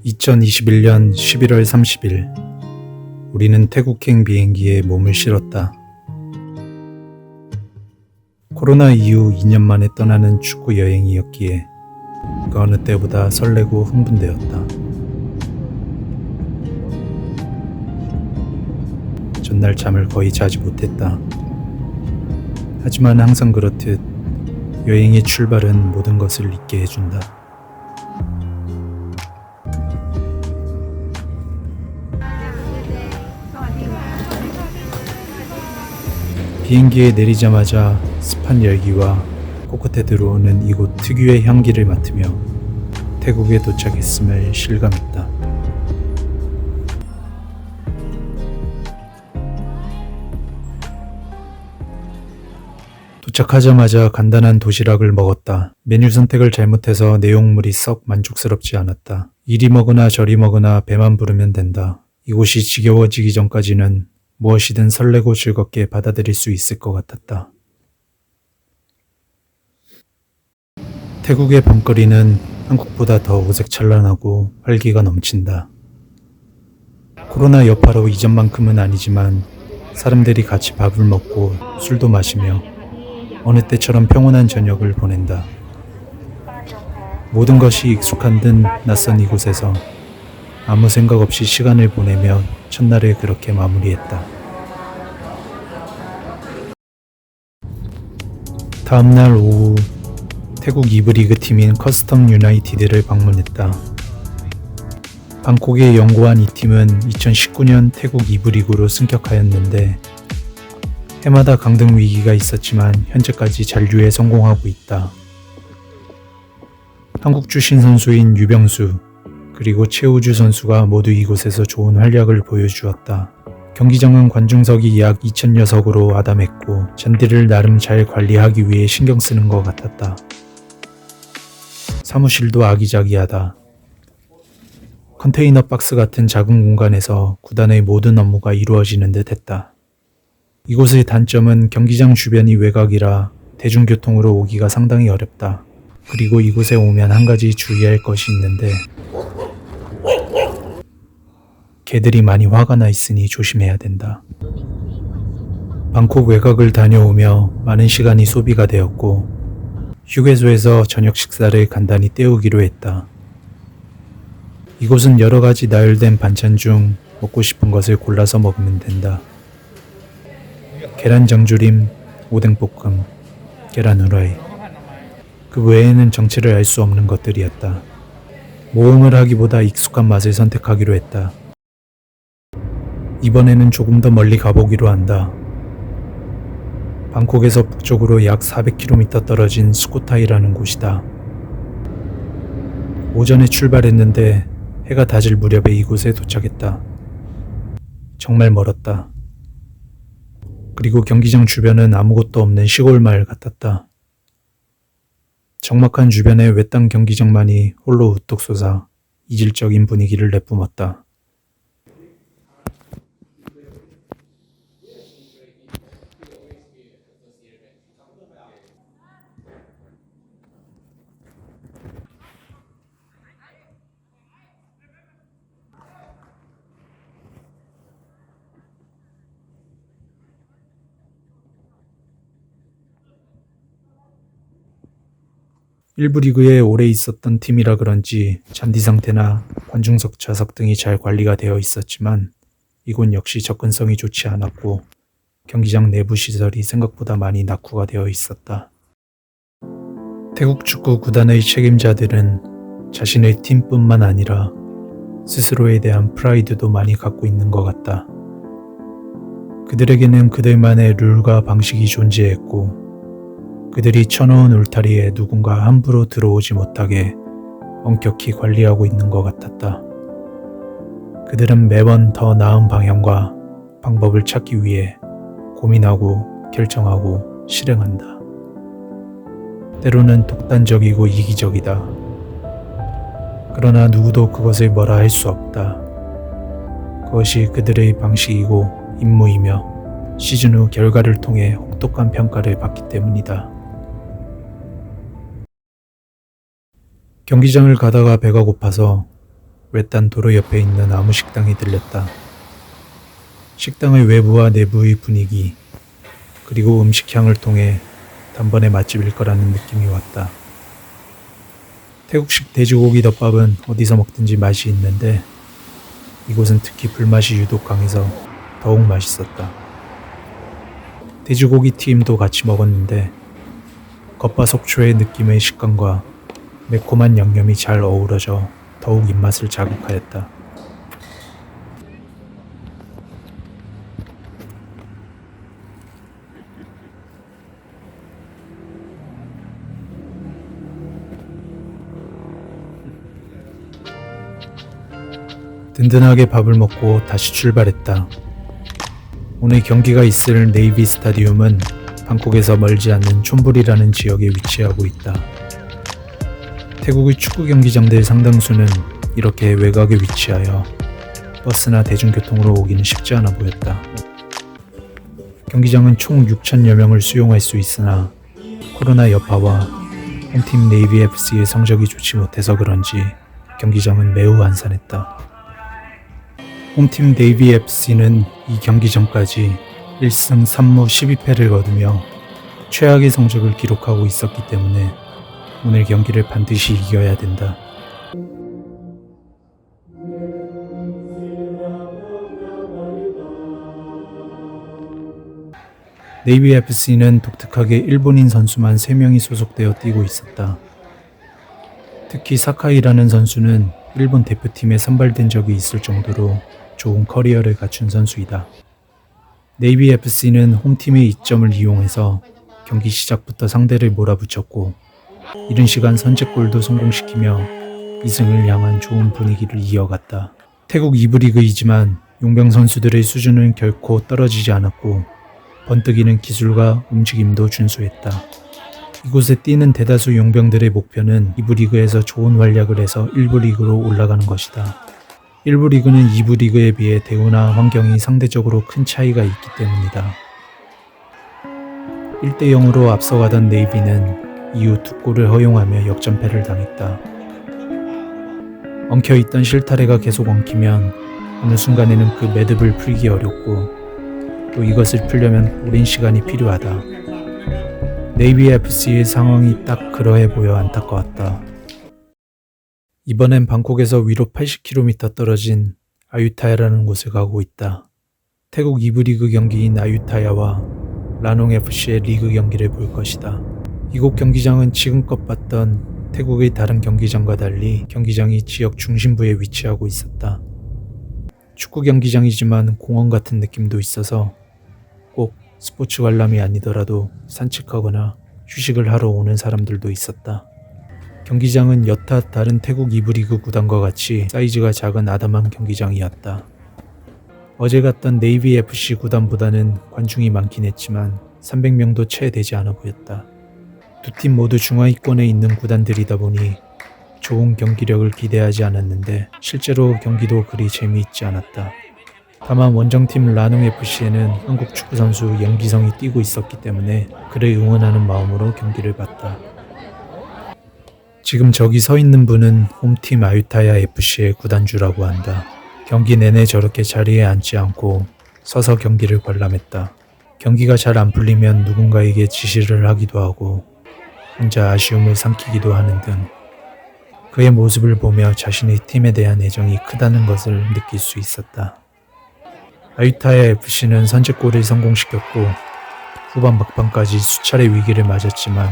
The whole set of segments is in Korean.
2021년 11월 30일 우리는 태국행 비행기에 몸을 실었다. 코로나 이후 2년 만에 떠나는 축구 여행이었기에 그 어느 때보다 설레고 흥분되었다. 전날 잠을 거의 자지 못했다. 하지만 항상 그렇듯 여행의 출발은 모든 것을 잊게 해준다. 비행기에 내리자마자 습한 열기와 코끝에 들어오는 이곳 특유의 향기를 맡으며 태국에 도착했음을 실감했다. 도착하자마자 간단한 도시락을 먹었다. 메뉴 선택을 잘못해서 내용물이 썩 만족스럽지 않았다. 이리 먹으나 저리 먹으나 배만 부르면 된다. 이곳이 지겨워지기 전까지는 무엇이든 설레고 즐겁게 받아들일 수 있을 것 같았다. 태국의 밤거리는 한국보다 더 오색찬란하고 활기가 넘친다. 코로나 여파로 이전만큼은 아니지만 사람들이 같이 밥을 먹고 술도 마시며 어느 때처럼 평온한 저녁을 보낸다. 모든 것이 익숙한 듯 낯선 이곳에서 아무 생각 없이 시간을 보내며 첫날을 그렇게 마무리했다. 다음날 오후 태국 2부 리그 팀인 커스텀 유나이티드를 방문했다. 방콕에 연고한 이 팀은 2019년 태국 2부 리그로 승격하였는데 해마다 강등 위기가 있었지만 현재까지 잔류에 성공하고 있다. 한국 출신 선수인 유병수 그리고 최우주 선수가 모두 이곳에서 좋은 활약을 보여주었다. 경기장은 관중석이 약 2,000여석으로 아담했고 잔디를 나름 잘 관리하기 위해 신경 쓰는 것 같았다. 사무실도 아기자기하다. 컨테이너 박스 같은 작은 공간에서 구단의 모든 업무가 이루어지는 듯 했다. 이곳의 단점은 경기장 주변이 외곽이라 대중교통으로 오기가 상당히 어렵다. 그리고 이곳에 오면 한 가지 주의할 것이 있는데 개들이 많이 화가 나 있으니 조심해야 된다. 방콕 외곽을 다녀오며 많은 시간이 소비가 되었고 휴게소에서 저녁 식사를 간단히 때우기로 했다. 이곳은 여러 가지 나열된 반찬 중 먹고 싶은 것을 골라서 먹으면 된다. 계란 장조림, 오뎅볶음, 계란 후라이. 그 외에는 정체를 알 수 없는 것들이었다. 모험을 하기보다 익숙한 맛을 선택하기로 했다. 이번에는 조금 더 멀리 가보기로 한다. 방콕에서 북쪽으로 약 400km 떨어진 스코타이라는 곳이다. 오전에 출발했는데 해가 다질 무렵에 이곳에 도착했다. 정말 멀었다. 그리고 경기장 주변은 아무것도 없는 시골 마을 같았다. 적막한 주변에 외딴 경기장만이 홀로 우뚝 솟아 이질적인 분위기를 내뿜었다. 일부 리그에 오래 있었던 팀이라 그런지 잔디 상태나 관중석 좌석 등이 잘 관리가 되어 있었지만 이곳 역시 접근성이 좋지 않았고 경기장 내부 시설이 생각보다 많이 낙후가 되어 있었다. 태국 축구 구단의 책임자들은 자신의 팀뿐만 아니라 스스로에 대한 프라이드도 많이 갖고 있는 것 같다. 그들에게는 그들만의 룰과 방식이 존재했고 그들이 쳐놓은 울타리에 누군가 함부로 들어오지 못하게 엄격히 관리하고 있는 것 같았다. 그들은 매번 더 나은 방향과 방법을 찾기 위해 고민하고 결정하고 실행한다. 때로는 독단적이고 이기적이다. 그러나 누구도 그것을 뭐라 할 수 없다. 그것이 그들의 방식이고 임무이며 시즌 후 결과를 통해 혹독한 평가를 받기 때문이다. 경기장을 가다가 배가 고파서 외딴 도로 옆에 있는 아무 식당에 들렸다. 식당의 외부와 내부의 분위기, 그리고 음식 향을 통해 단번에 맛집일 거라는 느낌이 왔다. 태국식 돼지고기 덮밥은 어디서 먹든지 맛이 있는데 이곳은 특히 불맛이 유독 강해서 더욱 맛있었다. 돼지고기 튀김도 같이 먹었는데 겉바속초의 느낌의 식감과 매콤한 양념이 잘 어우러져 더욱 입맛을 자극하였다. 든든하게 밥을 먹고 다시 출발했다. 오늘 경기가 있을 네이비 스타디움은 방콕에서 멀지 않는 촌불이라는 지역에 위치하고 있다. 태국의 축구 경기장들 상당수는 이렇게 외곽에 위치하여 버스나 대중교통으로 오기는 쉽지 않아 보였다. 경기장은 총 6,000여 명을 수용할 수 있으나 코로나 여파와 홈팀 네이비 FC의 성적이 좋지 못해서 그런지 경기장은 매우 한산했다. 홈팀 네이비 FC는 이 경기 전까지 1승 3무 12패를 거두며 최악의 성적을 기록하고 있었기 때문에 오늘 경기를 반드시 이겨야 된다. 네이비 FC는 독특하게 일본인 선수만 3명이 소속되어 뛰고 있었다. 특히 사카이라는 선수는 일본 대표팀에 선발된 적이 있을 정도로 좋은 커리어를 갖춘 선수이다. 네이비 FC는 홈팀의 이점을 이용해서 경기 시작부터 상대를 몰아붙였고 이른 시간 선제골도 성공시키며 2승을 향한 좋은 분위기를 이어갔다. 태국 2부 리그이지만 용병 선수들의 수준은 결코 떨어지지 않았고 번뜩이는 기술과 움직임도 준수했다. 이곳에 뛰는 대다수 용병들의 목표는 2부 리그에서 좋은 활약을 해서 1부 리그로 올라가는 것이다. 1부 리그는 2부 리그에 비해 대우나 환경이 상대적으로 큰 차이가 있기 때문이다. 1대 0으로 앞서가던 네이비는 이후 2골을 허용하며 역전패를 당했다. 엉켜있던 실타래가 계속 엉키면 어느 순간에는 그 매듭을 풀기 어렵고 또 이것을 풀려면 오랜 시간이 필요하다. 네이비 FC의 상황이 딱 그러해 보여 안타까웠다. 이번엔 방콕에서 위로 80km 떨어진 아유타야라는 곳에 가고 있다. 태국 2부 리그 경기인 아유타야와 라농 FC의 리그 경기를 볼 것이다. 이곳 경기장은 지금껏 봤던 태국의 다른 경기장과 달리 경기장이 지역 중심부에 위치하고 있었다. 축구 경기장이지만 공원 같은 느낌도 있어서 꼭 스포츠 관람이 아니더라도 산책하거나 휴식을 하러 오는 사람들도 있었다. 경기장은 여타 다른 태국 2부 리그 구단과 같이 사이즈가 작은 아담한 경기장이었다. 어제 갔던 네이비 FC 구단보다는 관중이 많긴 했지만 300명도 채 되지 않아 보였다. 두 팀 모두 중하위권에 있는 구단들이다 보니 좋은 경기력을 기대하지 않았는데 실제로 경기도 그리 재미있지 않았다. 다만 원정팀 라농 FC에는 한국 축구 선수 영기성이 뛰고 있었기 때문에 그를 응원하는 마음으로 경기를 봤다. 지금 저기 서 있는 분은 홈팀 아유타야 FC의 구단주라고 한다. 경기 내내 저렇게 자리에 앉지 않고 서서 경기를 관람했다. 경기가 잘 안 풀리면 누군가에게 지시를 하기도 하고 혼자 아쉬움을 삼키기도 하는 등 그의 모습을 보며 자신의 팀에 대한 애정이 크다는 것을 느낄 수 있었다. 아유타야 FC는 선제골을 성공시켰고 후반 막판까지 수차례 위기를 맞았지만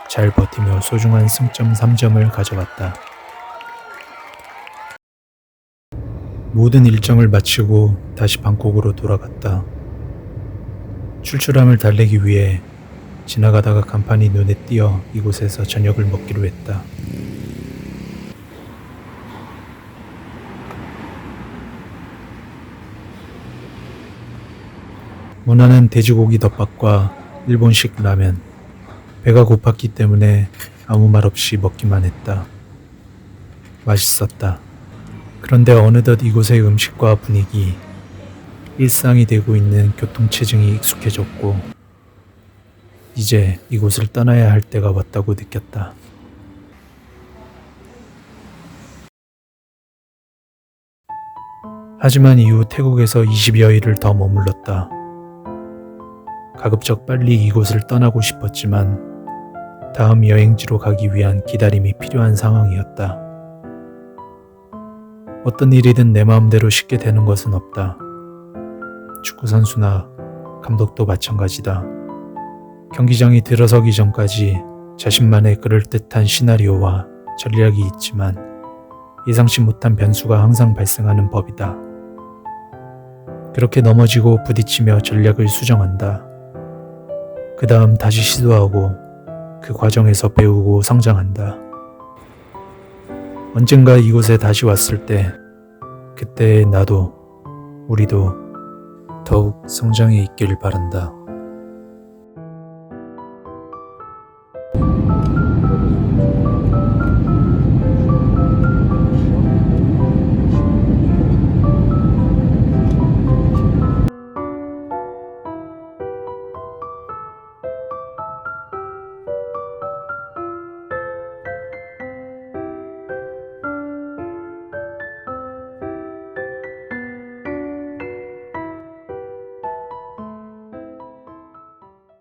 잘 버티며 소중한 승점 3점을 가져갔다. 모든 일정을 마치고 다시 방콕으로 돌아갔다. 출출함을 달래기 위해 지나가다가 간판이 눈에 띄어 이곳에서 저녁을 먹기로 했다. 무난한 돼지고기 덮밥과 일본식 라면. 배가 고팠기 때문에 아무 말 없이 먹기만 했다. 맛있었다. 그런데 어느덧 이곳의 음식과 분위기, 일상이 되고 있는 교통체증이 익숙해졌고 이제 이곳을 떠나야 할 때가 왔다고 느꼈다. 하지만 이후 태국에서 20여일을 더 머물렀다. 가급적 빨리 이곳을 떠나고 싶었지만 다음 여행지로 가기 위한 기다림이 필요한 상황이었다. 어떤 일이든 내 마음대로 쉽게 되는 것은 없다. 축구선수나 감독도 마찬가지다. 경기장이 들어서기 전까지 자신만의 그럴듯한 시나리오와 전략이 있지만 예상치 못한 변수가 항상 발생하는 법이다. 그렇게 넘어지고 부딪히며 전략을 수정한다. 그 다음 다시 시도하고 그 과정에서 배우고 성장한다. 언젠가 이곳에 다시 왔을 때 그때 나도 우리도 더욱 성장해 있길 바란다.